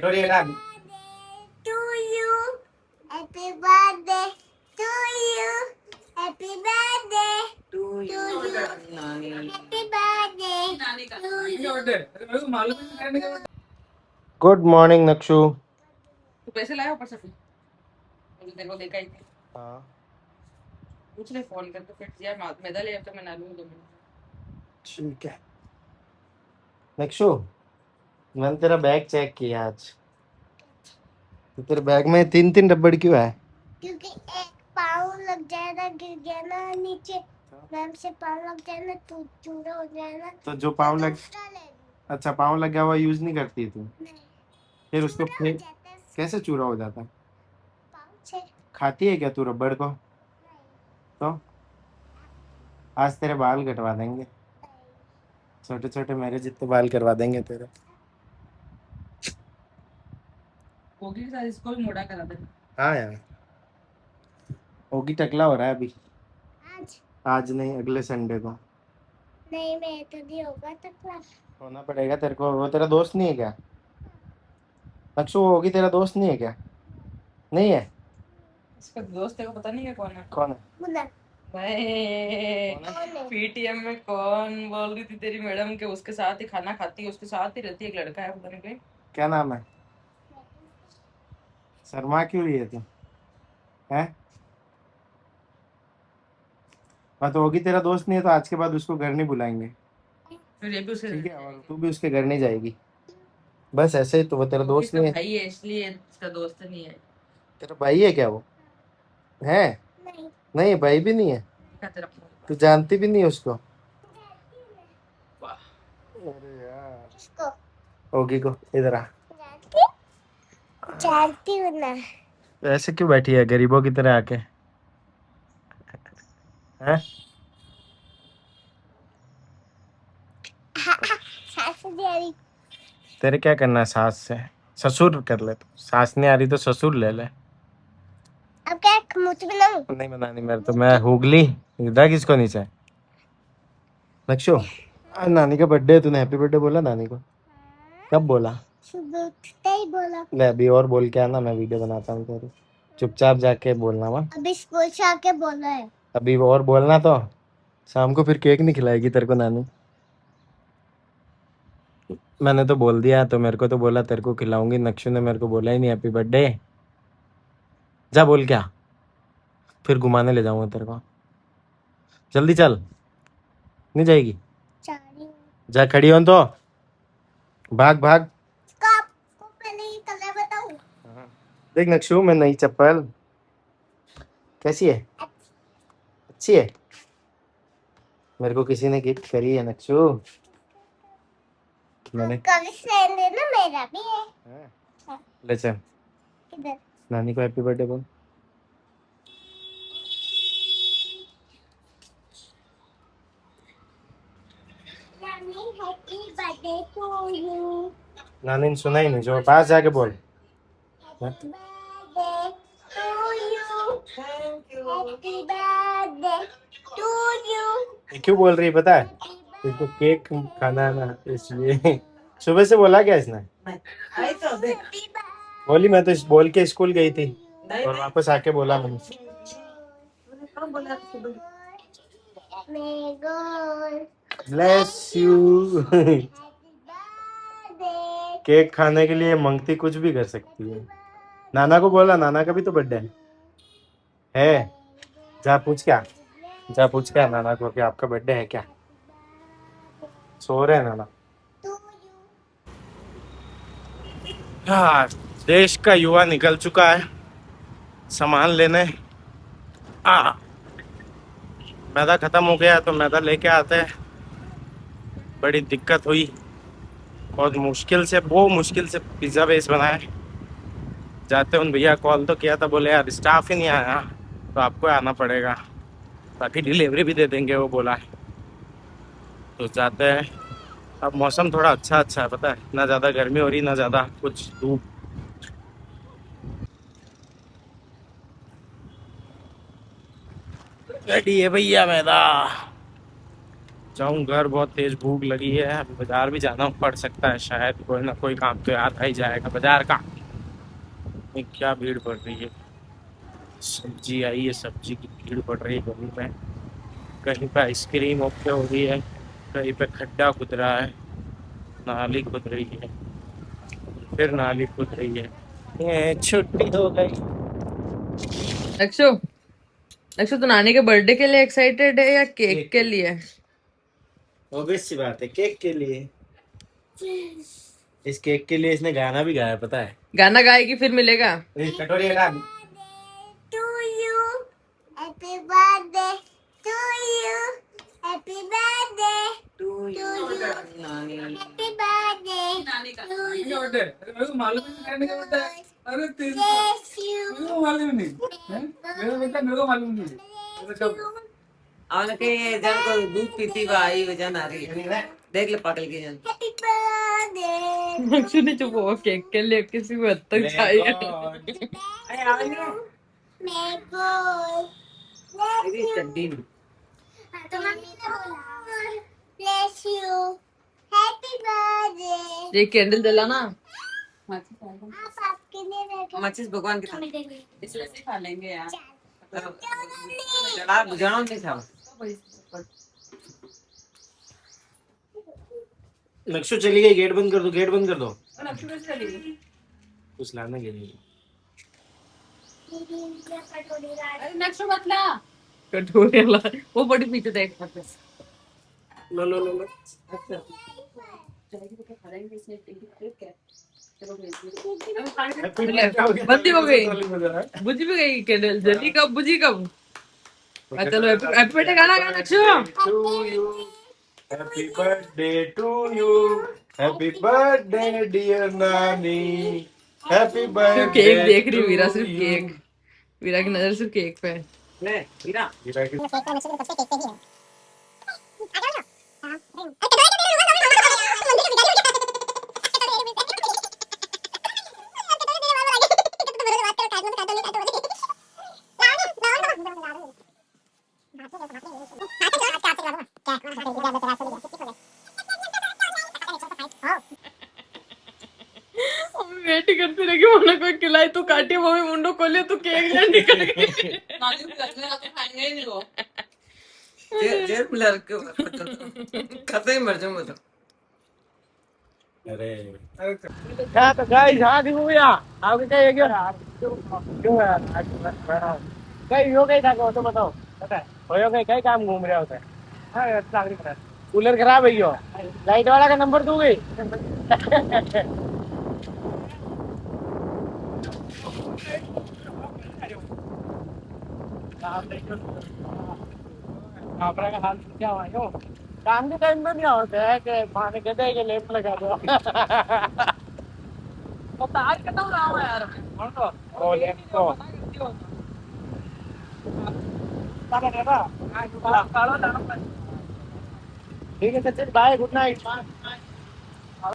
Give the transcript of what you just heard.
To you. Happy birthday to you. Happy birthday to you. Happy birthday to you. Good morning Nakshu. तू पैसे लाया ऊपर से फिर मुझे तेरे को देखा ही नहीं। हाँ पूछ ले फोन करके फिर यार मैदा ले तो मैं ना लूँ 2 मिनट। ठीक है। नक्षु, मैंने तेरा बैग चेक किया आज, तो तेरे बैग में 3-3 रबड़ क्यों है? क्योंकि एक पाँव लग जाए ना, गिर गया ना नीचे, मैम से पाँव लग जाए ना तो चूरा हो जाए ना, तो जो पाँव लग दूसरा ले लूं। अच्छा, पाँव लग गया हुआ यूज नहीं करती तू? नहीं, फिर उसको चूरा हो फेंक। जाता है कैसे चूरा हो जाता? पाँव से। खाती है क्या तू रबड़ को? तो आज तेरे बाल कटवा देंगे, छोटे छोटे मेरे जितने बाल करवा देंगे तेरे। होगी के साथ इसको भी मोटा करा देना। हाँ यार, होगी टकला हो रहा है अभी। आज आज नहीं, अगले संडे को नहीं, मैं तो नहीं होगा तो क्लास। होना पड़ेगा तेरे को। वो तेरा दोस्त नहीं है क्या नक्षु? वो होगी तेरा दोस्त नहीं है क्या? नहीं है? इसका दोस्त तेरे को पता नहीं है कौन है? कौन है? मुन्ना। भाई कौन है? कौन है? पीटीएम में कौन बोल रही थी तेरी मैडम के उसके साथ ही खाना खाती है, उसके साथ ही रहती है, एक लड़का है पता नहीं कहीं। क्या नाम है? शर्मा क्यों रही है तू? है? हाँ, तो होगी तेरा दोस्त नहीं है तो आज के बाद उसको घर नहीं बुलाएंगे, फिर ये भी उसके ठीक है? और तू भी उसके घर नहीं जाएगी, बस ऐसे ही। तो वो तेरा वो दोस्त इसका नहीं है? भाई है इसलिए इसका दोस्त नहीं है। तेरा भाई है क्या वो? है? नहीं, नहीं, भाई भी नहीं है? क्या तेरा तू जानती भी नहीं है उसको? वाह अरे यार, किसको होगी को इधर आ। जानती? जानती हूँ ना। ऐसे क्यों बैठी है गरीबों की तरह आके? हैं? सास नहीं आ रही। तेरे क्या करना है सास से? ससुर कर ले। तो सास नहीं आ रही तो ससुर ले ले। अब क्या मुझे बनाऊं? नहीं बनानी मेरे तो, मैं हुगली इधर किसको नीचे। नक्षु, आज नानी का बर्थडे है, तूने हैप्पी बर्थडे बोला नानी को? कब बोला? सुबह उठते ही बोला। ले अभी और बोल के आना, मैं वीडियो बनाता हूँ तेरी। चुपचाप जाके बोलना वहाँ। अभी स्कूल से आके बोला है। अभी और बोलना तो शाम को फिर केक नहीं खिलाएगी तेरे को नानी। मैंने तो बोल दिया, तो मेरे को तो बोला तेरे को खिलाऊंगी। नक्षु ने मेरे को बोला ही नहीं हैप्पी बर्थडे। जा बोल क्या, फिर घुमाने ले जाऊंगा तेरे को। जल्दी चल। नहीं जाएगी? चारी हूँ। जा, खड़ी हो तो भाग भाग। इसका आपको पहले ये कलर बताऊं? देख नक्षु, मैं नई चप्पल कैसी है? अच्छी है। मेरे को किसी ने गिफ्ट करी है नक्षु, मैंने। आपका भी सेम है ना, मेरा भी है। हाँ, ले चल, किधर? नानी को हैप्पी बर्थडे बोल। नानी हैप्पी बर्थडे टू यू। नानी ने सुना ही नहीं, जो पास जाके बोल। Happy birthday to you. Thank you. Happy birthday to you. ये क्यों बोल रही है पता है? इसको केक खाना है ना, इसलिए। सुबह से बोला क्या इसने? आई तो देख बोली, मैं तो बोल के स्कूल गई थी और वापस आके बोला मैंने। कौन बोला सुबह? Bless you. केक खाने के लिए मंगती कुछ भी कर सकती है। नाना को बोला, नाना का भी तो बर्थडे है। जा पूछ क्या, जा पूछ क्या नाना को कि आपका बर्थडे है क्या। सो रहे हैं नाना। हाँ, देश का युवा निकल चुका है सामान लेने। मैदा खत्म हो गया तो मैदा लेके आते हैं। बड़ी दिक्कत हुई, बहुत मुश्किल से, वो मुश्किल से पिज़्ज़ा बेस बनाए। जाते उन भैया कॉल तो किया था, बोले यार स्टाफ ही नहीं आया तो आपको आना पड़ेगा, बाकी डिलीवरी भी दे देंगे वो बोला है। तो जाते हैं। अब मौसम थोड़ा अच्छा अच्छा है, पता है, ना ज़्यादा गर्मी हो रही ना ज़्यादा कुछ धूप। रेडी है भैया मैदा, जाऊं घर, बहुत तेज भूख लगी है। बाजार भी जाना पड़ सकता है शायद, कोई ना कोई काम तो याद आ ही जाएगा बाजार का। ये क्या भीड़ पड़ रही है, सब्जी आई है, सब्जी की भीड़ पड़ रही है गली में। कहीं पे आइसक्रीम ओके हो रही है, कहीं पे खड्डा खुद रहा है, नाली खुद रही है, फिर नाली खुद रही है। ये छुट्टी हो गई। अक्षु, अक्षु तो नानी के बर्थडे के लिए एक्साइटेड है या केक के लिए? ऑब्वियस सी बात है, केक के लिए। इस केक के लिए इसने गाना भी गाया, पता है? गाना गाएगी फिर मिलेगा। कटोरी हटा। To you, happy birthday to you, happy birthday to you, happy birthday to you. मालूम ही नहीं क्या होता है। अरे तेरी Bless you. मेरे को मालूम नहीं है, मेरा बेटा मेरे को मालूम नहीं है। ಅವನಕ್ಕೆ ಜನ को दूध पीती बा आई वजन आ रही है देख ले पागल की जन Happy birthday. अक्षु ने चुप हो केक के लिए किसी को हद तक चाहिए। अरे आवनी May God bless मेरी you. चड्डी तो मम्मी ने बोला bless you. Happy birthday. ये कैंडल जलाना। आप आपके लिए रखा माचिस भगवान की हमें दे दे। इसमें से खा लेंगे यार। जड़ा बुझाना नहीं था नक्शो चली गई, गेट बंद कर दो, गेट बंद कर दो। और अक्षु कैसे चलेगी? कुछ लाने के लिए। अरे नक्शो मत ला। कटोरे ला, वो बड़ी पीछे देख। लो लो लो लो। बंदी हो गई, बुझ भी गई कैंडल। जली कब बुझी कब? चलो हैप्पी बर्थडे गाना गा नक्शो। To you, happy birthday to you, happy birthday dear nani, happy birthday. Cake देख रही वीरा, सिर्फ केक। वीरा की नजर सिर्फ केक पे है। ले हीरा वेट करती रही मम्मी कोई खिलाई तो काटी, मम्मी मुंडो खोले तो केक ले निकल गई। जेल में लड़के खतरे में मर जाऊंगा तो अरे क्या तो गाइस, हाँ देखो भैया आपके क्या ये क्यों क्यों यार कहीं हो गई था को तो बताओ, पता है हो गई कई काम घूम रहा होता है। हाँ यार कूलर खराब है क्यों, लाइट वाला का नंबर दूंगी। आपका हाल क्या हुआ यो, काम के टाइम में नहीं होता है कि पानी के दे के लेप लगा दो। तो तार कटा रहा हूं यार। कौन तो ओ लेप तो सारा देवा ठीक है, चल बाय, गुड नाइट।